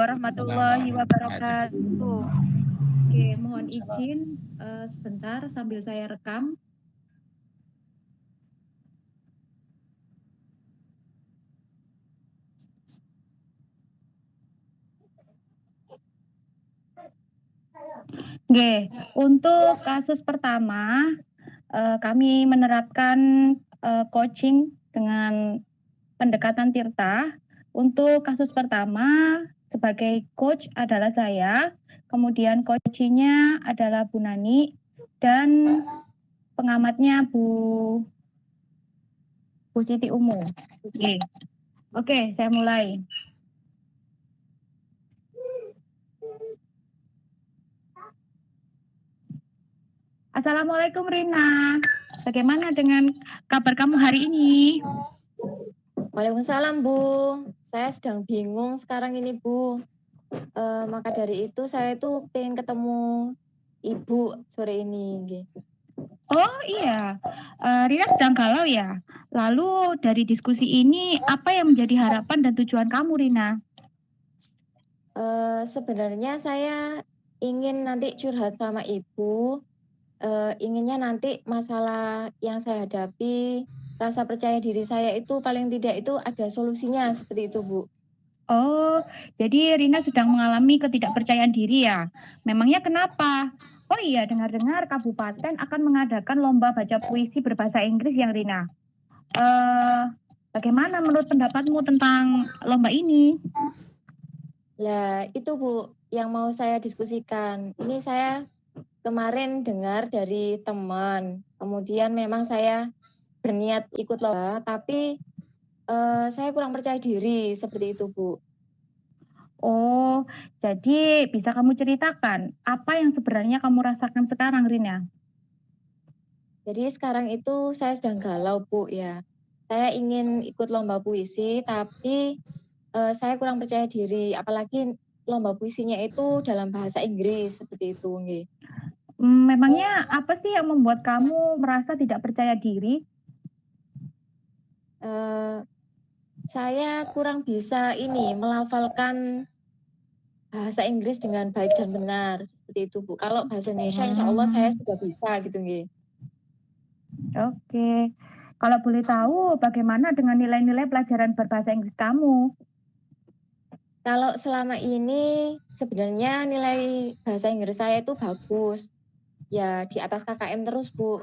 warahmatullahi wabarakatuh. Oke, mohon izin sebentar sambil saya rekam. Oke, untuk kasus pertama, kami menerapkan coaching dengan pendekatan Tirta. Untuk kasus pertama, sebagai coach adalah saya, kemudian coachingnya adalah Bu Nani, dan pengamatnya Bu Siti Umu. Oke, saya mulai. Assalamualaikum Rina. Bagaimana dengan kabar kamu hari ini? Waalaikumsalam Bu. Saya sedang bingung sekarang ini Bu. Maka dari itu saya tuh pengen ketemu Ibu sore ini. Oh iya, Rina sedang galau ya. Lalu dari diskusi ini apa yang menjadi harapan dan tujuan kamu Rina? Sebenarnya saya ingin nanti curhat sama Ibu. Inginnya nanti masalah yang saya hadapi, rasa percaya diri saya itu paling tidak itu ada solusinya seperti itu Bu. Oh, jadi Rina sedang mengalami ketidakpercayaan diri ya? Memangnya kenapa? Oh iya, dengar-dengar kabupaten akan mengadakan lomba baca puisi berbahasa Inggris yang Rina. Bagaimana menurut pendapatmu tentang lomba ini? Lah itu Bu, yang mau saya diskusikan. Ini saya kemarin dengar dari teman, kemudian memang saya berniat ikut lomba, tapi saya kurang percaya diri seperti itu Bu. Oh, jadi bisa kamu ceritakan apa yang sebenarnya kamu rasakan sekarang, Rina? Jadi sekarang itu saya sedang galau Bu ya. Saya ingin ikut lomba puisi, tapi saya kurang percaya diri, apalagi lomba puisinya itu dalam bahasa Inggris seperti itu. Nggih. Memangnya apa sih yang membuat kamu merasa tidak percaya diri? Saya kurang bisa ini melafalkan bahasa Inggris dengan baik dan benar seperti itu Bu. Kalau bahasa Indonesia insya Allah saya sudah bisa gitu nggih. Oke. Kalau boleh tahu bagaimana dengan nilai-nilai pelajaran berbahasa Inggris kamu? Kalau selama ini sebenarnya nilai bahasa Inggris saya itu bagus. Ya di atas KKM terus Bu.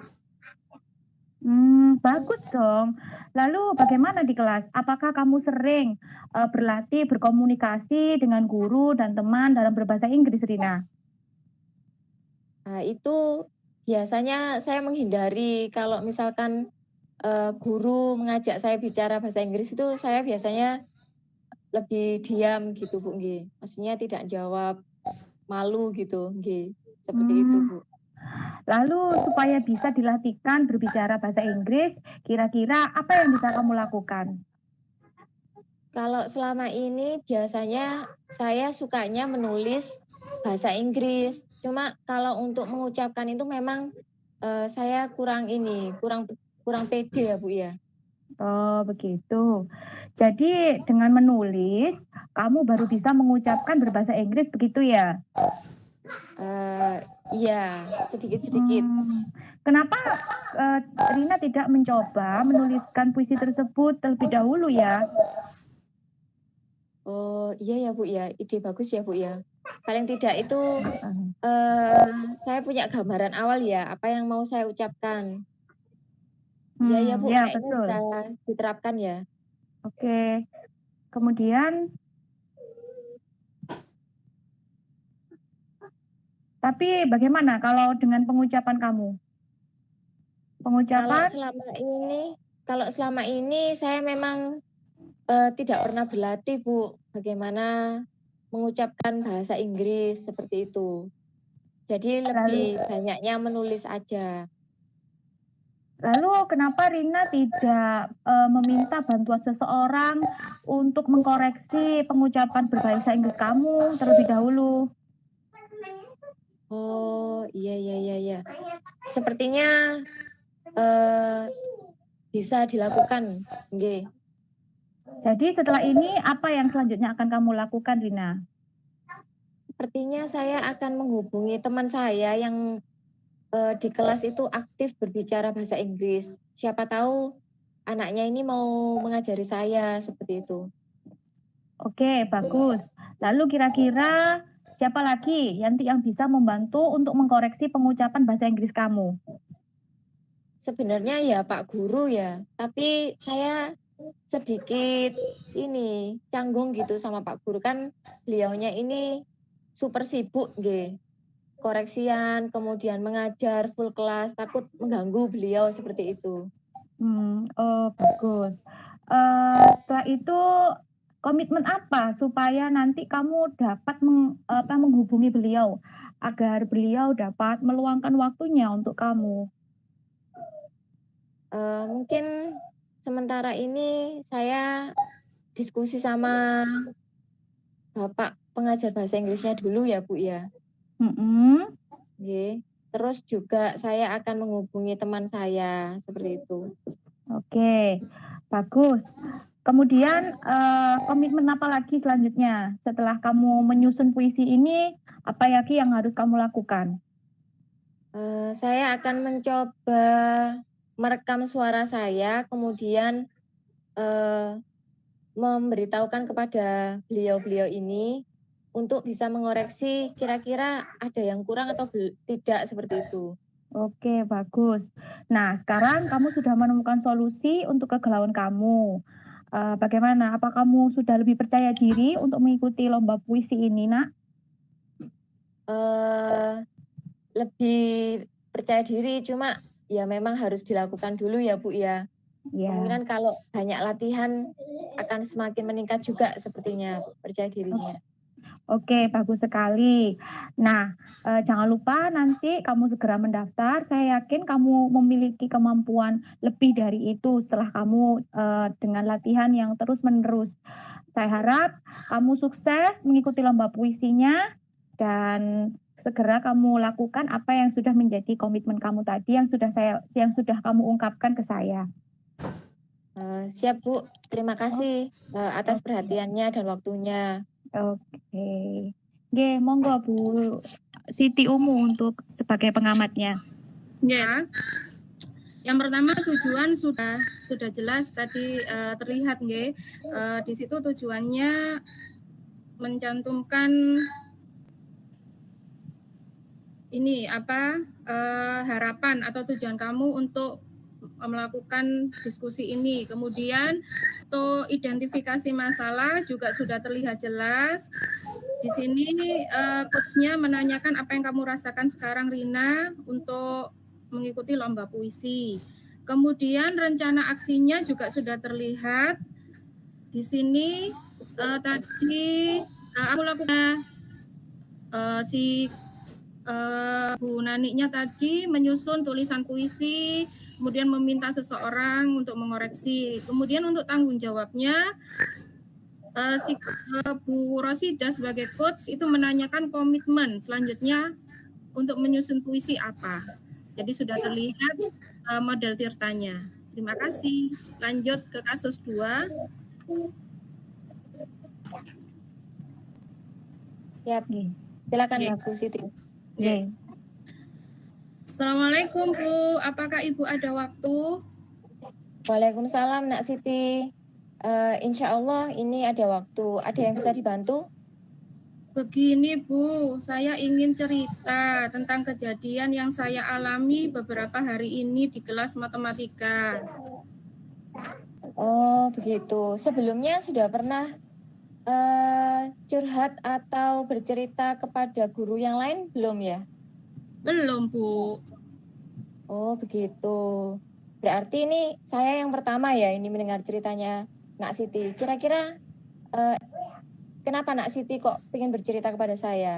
Bagus dong. Lalu bagaimana di kelas? Apakah kamu sering berlatih berkomunikasi dengan guru dan teman dalam berbahasa Inggris, Rina? Nah, itu biasanya saya menghindari kalau misalkan guru mengajak saya bicara bahasa Inggris itu saya biasanya lebih diam gitu Bu nggih. Maksudnya tidak jawab, malu gitu nggih. Seperti itu Bu. Lalu supaya bisa dilatihkan berbicara bahasa Inggris, kira-kira apa yang bisa kamu lakukan? Kalau selama ini biasanya saya sukanya menulis bahasa Inggris. Cuma kalau untuk mengucapkan itu memang saya kurang pede ya Bu ya. Oh, begitu. Jadi dengan menulis, kamu baru bisa mengucapkan berbahasa Inggris begitu ya? Iya, sedikit-sedikit. Kenapa Rina tidak mencoba menuliskan puisi tersebut terlebih dahulu ya? Oh iya ya Bu ya, ide bagus ya Bu ya. Paling tidak itu saya punya gambaran awal ya, apa yang mau saya ucapkan. Iya ya Bu, Ya, kayaknya betul. bisa diterapkan ya. Oke. Kemudian, tapi bagaimana kalau dengan pengucapan kamu? Pengucapan? Kalau selama ini saya memang tidak pernah berlatih Bu, bagaimana mengucapkan bahasa Inggris seperti itu. Jadi lebih banyaknya menulis aja. Lalu kenapa Rina tidak meminta bantuan seseorang untuk mengkoreksi pengucapan berbahasa Inggris kamu terlebih dahulu? Oh iya. Sepertinya bisa dilakukan, nggih. Jadi setelah ini apa yang selanjutnya akan kamu lakukan, Rina? sepertinya saya akan menghubungi teman saya yang di kelas itu aktif berbicara bahasa Inggris. Siapa tahu anaknya ini mau mengajari saya seperti itu. Oke, bagus. Lalu kira-kira siapa lagi yang bisa membantu untuk mengkoreksi pengucapan bahasa Inggris kamu? Sebenarnya ya Pak Guru ya, tapi saya sedikit ini canggung gitu sama Pak Guru, kan beliaunya ini super sibuk nggih. Koreksian, kemudian mengajar full kelas, takut mengganggu beliau seperti itu. Oh bagus. Setelah itu komitmen apa supaya nanti kamu dapat menghubungi beliau agar beliau dapat meluangkan waktunya untuk kamu? Mungkin sementara ini saya diskusi sama Bapak pengajar bahasa Inggrisnya dulu ya, Bu, ya. Mm-mm. Nggih. Terus juga saya akan menghubungi teman saya, seperti itu. Oke, bagus. Kemudian komitmen apa lagi selanjutnya? Setelah kamu menyusun puisi ini, apa lagi yang harus kamu lakukan? Saya akan mencoba merekam suara saya, kemudian memberitahukan kepada beliau-beliau ini untuk bisa mengoreksi kira-kira ada yang kurang atau tidak seperti itu. Oke, bagus. Nah, sekarang kamu sudah menemukan solusi untuk kegalauan kamu. Bagaimana? Apa kamu sudah lebih percaya diri untuk mengikuti lomba puisi ini, Nak? Lebih percaya diri, cuma ya memang harus dilakukan dulu ya Bu ya. Ya. Kemungkinan kalau banyak latihan akan semakin meningkat juga sepertinya percaya dirinya. Oke, bagus sekali. Nah, jangan lupa nanti kamu segera mendaftar. Saya yakin kamu memiliki kemampuan lebih dari itu setelah kamu dengan latihan yang terus-menerus. Saya harap kamu sukses mengikuti lomba puisinya dan segera kamu lakukan apa yang sudah menjadi komitmen kamu tadi yang sudah kamu ungkapkan ke saya. Siap Bu, terima kasih atas perhatiannya dan waktunya. Oke. Oke, monggo Bu Siti Umu untuk sebagai pengamatnya. Ya. Yang pertama tujuan sudah jelas tadi terlihat nggih. Di situ tujuannya mencantumkan ini harapan atau tujuan kamu untuk melakukan diskusi ini. Kemudian untuk identifikasi masalah juga sudah terlihat jelas. Di sini coach-nya menanyakan apa yang kamu rasakan sekarang Rina untuk mengikuti lomba puisi. Kemudian rencana aksinya juga sudah terlihat. Di sini tadi aku lakukan Bu Naniknya tadi menyusun tulisan puisi, kemudian meminta seseorang untuk mengoreksi. Kemudian untuk tanggung jawabnya, Bu Rosida sebagai coach itu menanyakan komitmen selanjutnya untuk menyusun puisi apa. Jadi sudah terlihat model tirtanya. Terima kasih. Lanjut ke kasus 2. Siap. Silakan ya Bu Siti. Oke. Assalamualaikum Bu, apakah Ibu ada waktu? Waalaikumsalam Nak Siti. Insya Allah ini ada waktu. Ada yang bisa dibantu? Begini Bu, saya ingin cerita tentang kejadian yang saya alami beberapa hari ini di kelas matematika. Oh begitu. Sebelumnya sudah pernah curhat atau bercerita kepada guru yang lain belum ya? Belum Bu. Oh begitu. Berarti ini saya yang pertama ya ini mendengar ceritanya Nak Siti. Kira-kira kenapa Nak Siti kok ingin bercerita kepada saya?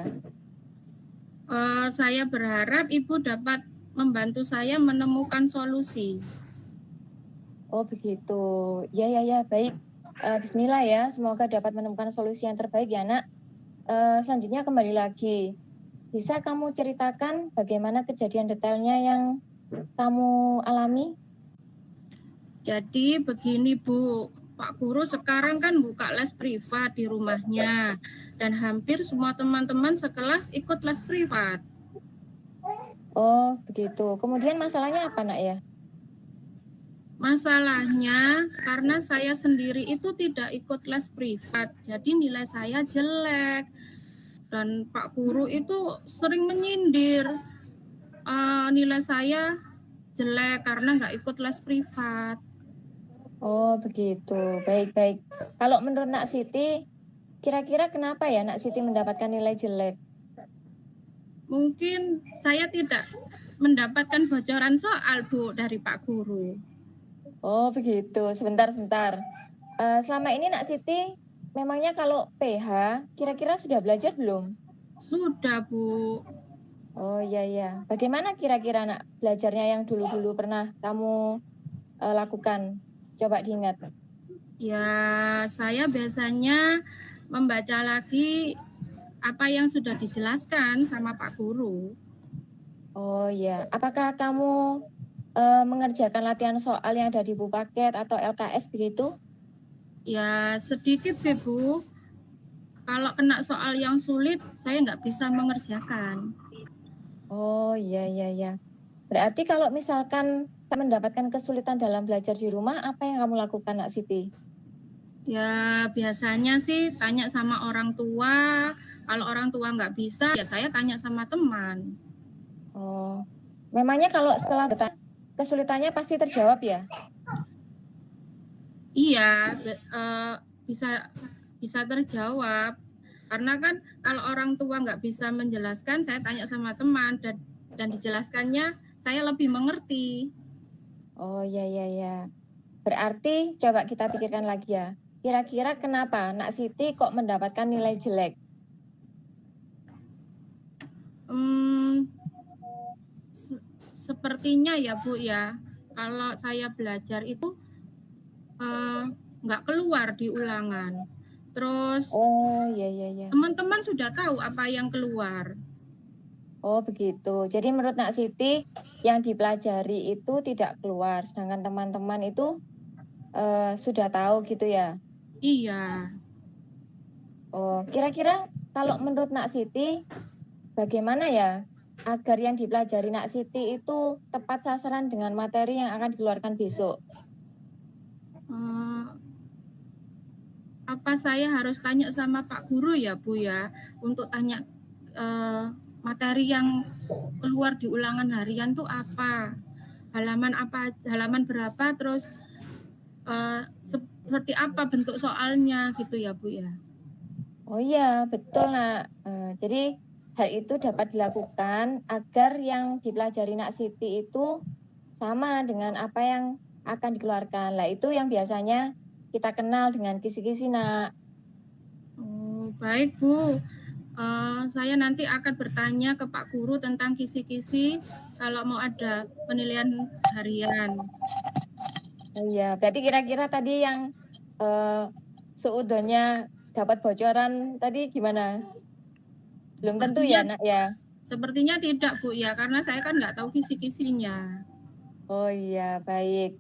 Saya berharap Ibu dapat membantu saya menemukan solusi. Oh begitu. Ya baik. Bismillah ya. Semoga dapat menemukan solusi yang terbaik ya Nak. Selanjutnya kembali lagi. Bisa kamu ceritakan bagaimana kejadian detailnya yang kamu alami? Jadi begini Bu, Pak Guru sekarang kan buka les privat di rumahnya dan hampir semua teman-teman sekelas ikut les privat. Oh, begitu. Kemudian masalahnya apa, Nak ya? Masalahnya karena saya sendiri itu tidak ikut les privat, jadi nilai saya jelek. Dan Pak Guru itu sering menyindir nilai saya jelek karena nggak ikut les privat. Oh, begitu. Baik-baik. Kalau menurut Nak Siti, kira-kira kenapa ya Nak Siti mendapatkan nilai jelek? Mungkin saya tidak mendapatkan bocoran soal, Bu, dari Pak Guru. Oh, begitu. Sebentar. Selama ini Nak Siti, memangnya kalau PH, kira-kira sudah belajar belum? Sudah, Bu. Oh, iya. Bagaimana kira-kira Nak belajarnya yang dulu-dulu pernah kamu lakukan? Coba diingat. Ya, saya biasanya membaca lagi apa yang sudah dijelaskan sama Pak Guru. Oh, iya. Apakah kamu mengerjakan latihan soal yang ada di buku paket atau LKS begitu? Ya, sedikit sih, Bu. Kalau kena soal yang sulit, saya nggak bisa mengerjakan. Oh, iya. Berarti kalau misalkan mendapatkan kesulitan dalam belajar di rumah, apa yang kamu lakukan, Nak Siti? Ya, biasanya sih tanya sama orang tua. Kalau orang tua nggak bisa, ya saya tanya sama teman. Oh, memangnya kalau setelah kesulitannya pasti terjawab ya? Iya, bisa terjawab. Karena kan kalau orang tua nggak bisa menjelaskan, saya tanya sama teman dan dijelaskannya saya lebih mengerti. Oh, iya. Berarti coba kita pikirkan lagi ya. Kira-kira kenapa Nak Siti kok mendapatkan nilai jelek? Sepertinya ya, Bu ya, kalau saya belajar itu nggak keluar di ulangan. Terus iya. teman-teman sudah tahu apa yang keluar. Oh, begitu. Jadi menurut Nak Siti yang dipelajari itu tidak keluar, sedangkan teman-teman itu sudah tahu gitu ya? Iya. Oh, kira-kira kalau menurut Nak Siti bagaimana ya agar yang dipelajari Nak Siti itu tepat sasaran dengan materi yang akan dikeluarkan besok? Apa saya harus tanya sama Pak Guru ya, Bu ya, untuk tanya materi yang keluar di ulangan harian tuh apa, halaman berapa, terus seperti apa bentuk soalnya gitu ya, Bu ya. Oh iya, betul Nak. Jadi hal itu dapat dilakukan agar yang dipelajari Nak Siti itu sama dengan apa yang akan dikeluarkan. Lah itu yang biasanya kita kenal dengan kisi-kisi, Nak. Oh, baik, Bu. Saya nanti akan bertanya ke Pak Guru tentang kisi-kisi kalau mau ada penilaian harian. Oh iya, berarti kira-kira tadi yang seudahnya dapat bocoran tadi gimana? Belum tentu ya, Nak ya? Sepertinya tidak, Bu ya, karena saya kan nggak tahu kisi-kisinya. Oh iya, baik.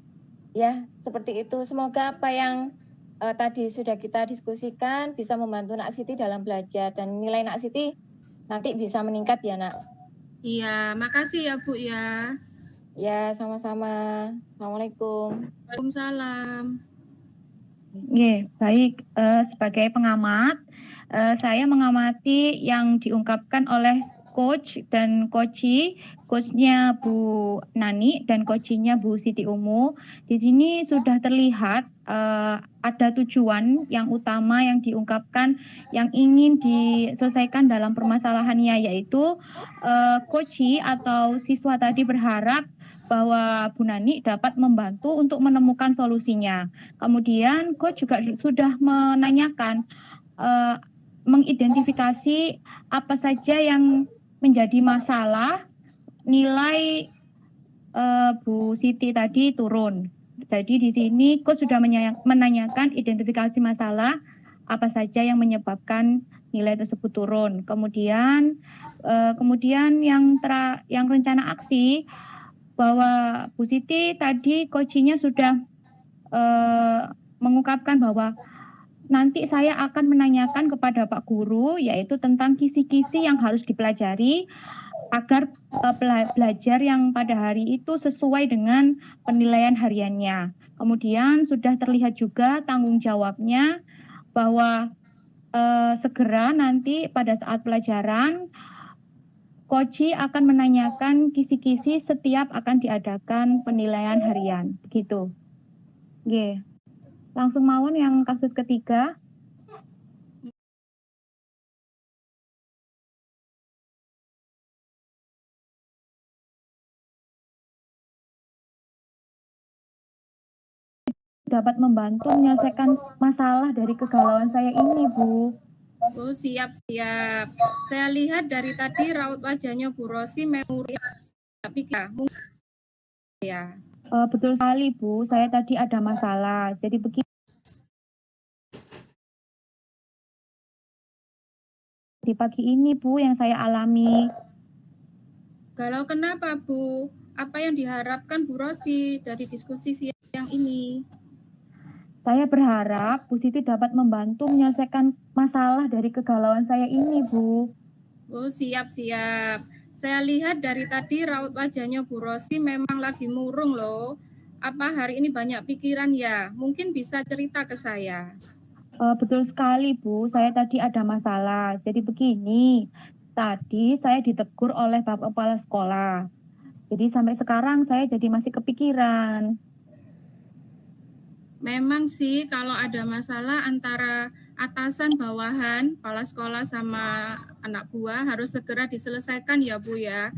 Ya, seperti itu. Semoga apa yang tadi sudah kita diskusikan bisa membantu Nak Siti dalam belajar dan nilai Nak Siti nanti bisa meningkat ya, Nak. Iya, makasih ya, Bu ya. Ya, sama-sama. Assalamualaikum. Waalaikumsalam. Baik. Sebagai pengamat, saya mengamati yang diungkapkan oleh coach dan coachnya Bu Nani dan coachnya Bu Siti Umu. Di sini sudah terlihat ada tujuan yang utama yang diungkapkan yang ingin diselesaikan dalam permasalahannya, yaitu coach atau siswa tadi berharap bahwa Bu Nani dapat membantu untuk menemukan solusinya. Kemudian coach juga sudah menanyakan mengidentifikasi apa saja yang menjadi masalah nilai Bu Siti tadi turun. Jadi di sini coach sudah menanyakan identifikasi masalah apa saja yang menyebabkan nilai tersebut turun. Kemudian yang rencana aksi bahwa Bu Siti tadi coachnya sudah mengungkapkan bahwa nanti saya akan menanyakan kepada Pak Guru yaitu tentang kisi-kisi yang harus dipelajari agar belajar yang pada hari itu sesuai dengan penilaian hariannya. Kemudian sudah terlihat juga tanggung jawabnya bahwa segera nanti pada saat pelajaran Koci akan menanyakan kisi-kisi setiap akan diadakan penilaian harian, begitu. Oke. Langsung mawon yang kasus ketiga. Dapat membantu menyelesaikan masalah dari kegalauan saya ini, Bu. Oh, siap-siap. Saya lihat dari tadi raut wajahnya Bu Rosi memori, tapi ya. Betul sekali, Bu. Saya tadi ada masalah. Jadi begini. Di pagi ini, Bu, yang saya alami. Galau kenapa, Bu? Apa yang diharapkan Bu Rosi dari diskusi siang ini? Saya berharap Bu Siti dapat membantu menyelesaikan masalah dari kegalauan saya ini, Bu. Oh, siap-siap. Saya lihat dari tadi raut wajahnya Bu Rosi memang lagi murung loh. Apa hari ini banyak pikiran ya? Mungkin bisa cerita ke saya. Betul sekali, Bu. Saya tadi ada masalah. Jadi begini, tadi saya ditegur oleh Bapak Kepala Sekolah. Jadi sampai sekarang saya jadi masih kepikiran. Memang sih kalau ada masalah antara atasan bawahan, kepala sekolah sama anak buah harus segera diselesaikan ya Bu ya.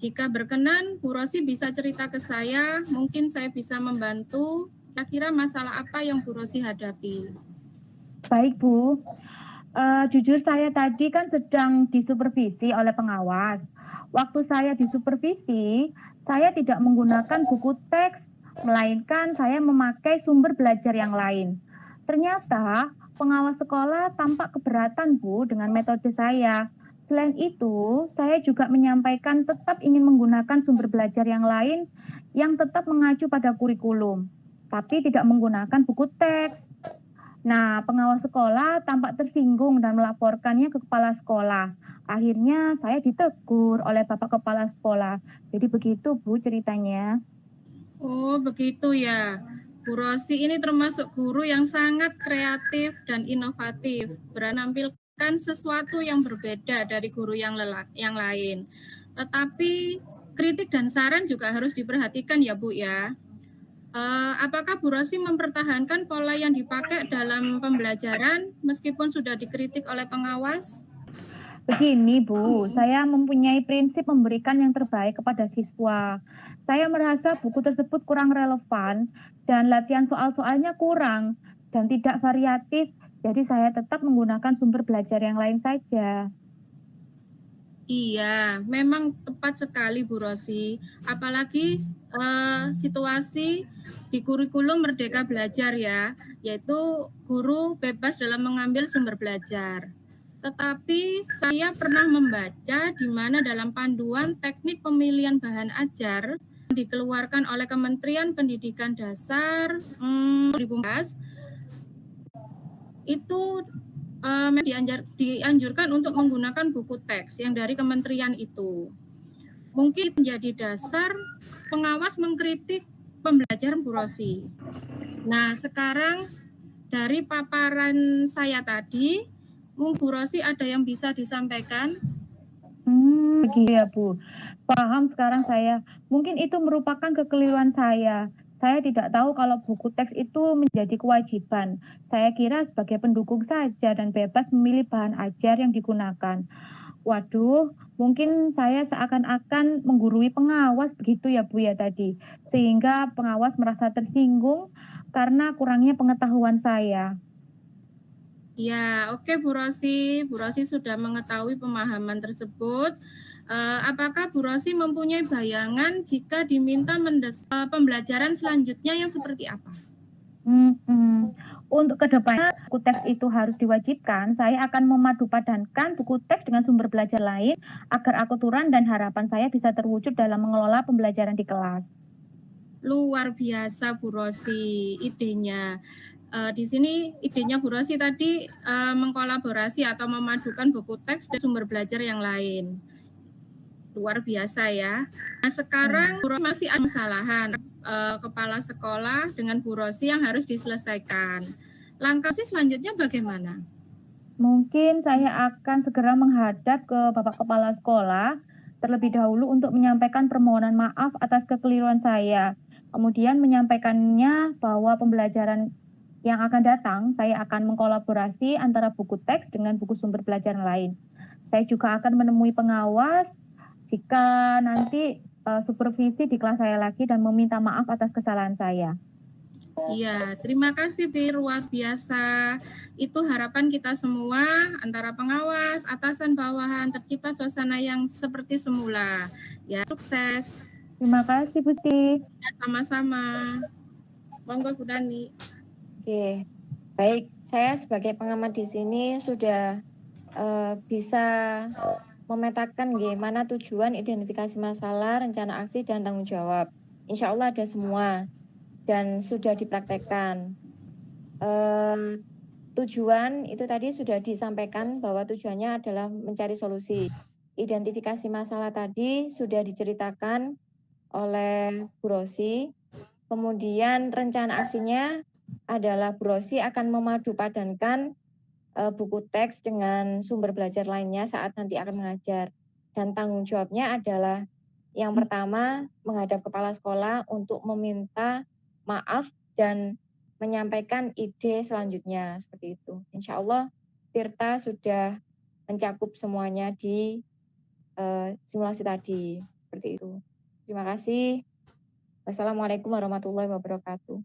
Jika berkenan Bu Rosi bisa cerita ke saya, mungkin saya bisa membantu. Kira-kira masalah apa yang Bu Rosi hadapi? Baik, Bu. Jujur saya tadi kan sedang disupervisi oleh pengawas. Waktu saya disupervisi, saya tidak menggunakan buku teks, melainkan saya memakai sumber belajar yang lain. Ternyata pengawas sekolah tampak keberatan, Bu, dengan metode saya. Selain itu, saya juga menyampaikan tetap ingin menggunakan sumber belajar yang lain yang tetap mengacu pada kurikulum, tapi tidak menggunakan buku teks. Nah, pengawas sekolah tampak tersinggung dan melaporkannya ke kepala sekolah. Akhirnya saya ditegur oleh Bapak Kepala Sekolah. Jadi begitu, Bu, ceritanya. Oh, begitu ya. Bu Rosi ini termasuk guru yang sangat kreatif dan inovatif, menampilkan sesuatu yang berbeda dari guru yang lain. Tetapi kritik dan saran juga harus diperhatikan ya Bu ya. Apakah Bu Rosi mempertahankan pola yang dipakai dalam pembelajaran meskipun sudah dikritik oleh pengawas? Begini, Bu, saya mempunyai prinsip memberikan yang terbaik kepada siswa. Saya merasa buku tersebut kurang relevan dan latihan soal-soalnya kurang dan tidak variatif, jadi saya tetap menggunakan sumber belajar yang lain saja. Iya, memang tepat sekali Bu Rosi. Apalagi situasi di kurikulum Merdeka Belajar ya, yaitu guru bebas dalam mengambil sumber belajar. Tetapi saya pernah membaca di mana dalam panduan teknik pemilihan bahan ajar dikeluarkan oleh Kementerian Pendidikan Dasar 2014 itu dianjurkan untuk menggunakan buku teks yang dari kementerian itu. Mungkin menjadi dasar pengawas mengkritik pembelajaran Bu Rosi. Nah, sekarang dari paparan saya tadi, Bu Rosi ada yang bisa disampaikan? Begitu ya, Bu. Paham sekarang saya. Mungkin itu merupakan kekeliruan saya. Saya tidak tahu kalau buku teks itu menjadi kewajiban. Saya kira sebagai pendukung saja dan bebas memilih bahan ajar yang digunakan. Waduh, mungkin saya seakan-akan menggurui pengawas begitu ya Bu ya tadi. Sehingga pengawas merasa tersinggung karena kurangnya pengetahuan saya. Ya, oke Bu Rosi. Bu Rosi sudah mengetahui pemahaman tersebut. Apakah Bu Rosi mempunyai bayangan jika diminta pembelajaran selanjutnya yang seperti apa? Untuk kedepannya buku teks itu harus diwajibkan, saya akan memadupadankan buku teks dengan sumber belajar lain agar akuturan dan harapan saya bisa terwujud dalam mengelola pembelajaran di kelas. Luar biasa Bu Rosi idenya. Di sini idenya Bu Rosi tadi mengkolaborasi atau memadukan buku teks dan sumber belajar yang lain. Luar biasa ya. Nah sekarang Bu Rosi masih ada kesalahan kepala sekolah dengan Bu Rosi yang harus diselesaikan. Langkah selanjutnya bagaimana? Mungkin saya akan segera menghadap ke Bapak Kepala Sekolah terlebih dahulu untuk menyampaikan permohonan maaf atas kekeliruan saya. Kemudian menyampaikannya bahwa pembelajaran yang akan datang, saya akan mengkolaborasi antara buku teks dengan buku sumber belajar lain. Saya juga akan menemui pengawas jika nanti supervisi di kelas saya lagi dan meminta maaf atas kesalahan saya. Iya, terima kasih Bir, luar biasa. Itu harapan kita semua antara pengawas, atasan, bawahan, tercipta suasana yang seperti semula. Ya, sukses. Terima kasih Bu Siti. Ya, sama-sama. Monggo Bu Dani. Oke, baik. Saya sebagai pengamat di sini sudah bisa memetakan bagaimana tujuan, identifikasi masalah, rencana aksi, dan tanggung jawab. Insya Allah ada semua dan sudah dipraktekkan. Tujuan itu tadi sudah disampaikan bahwa tujuannya adalah mencari solusi. Identifikasi masalah tadi sudah diceritakan oleh Bu Rosi. Kemudian rencana aksinya adalah Bu Rosi akan memadupadankan buku teks dengan sumber belajar lainnya saat nanti akan mengajar. Dan tanggung jawabnya adalah yang pertama menghadap kepala sekolah untuk meminta maaf dan menyampaikan ide selanjutnya seperti itu. Insya Allah Tirta sudah mencakup semuanya di simulasi tadi seperti itu. Terima kasih. Wassalamualaikum warahmatullahi wabarakatuh.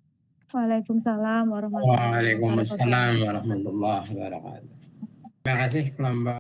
Waalaikumsalam warahmatullahi wabarakatuh. Waalaikumsalam warahmatullahi wabarakatuh. Terima kasih kelompok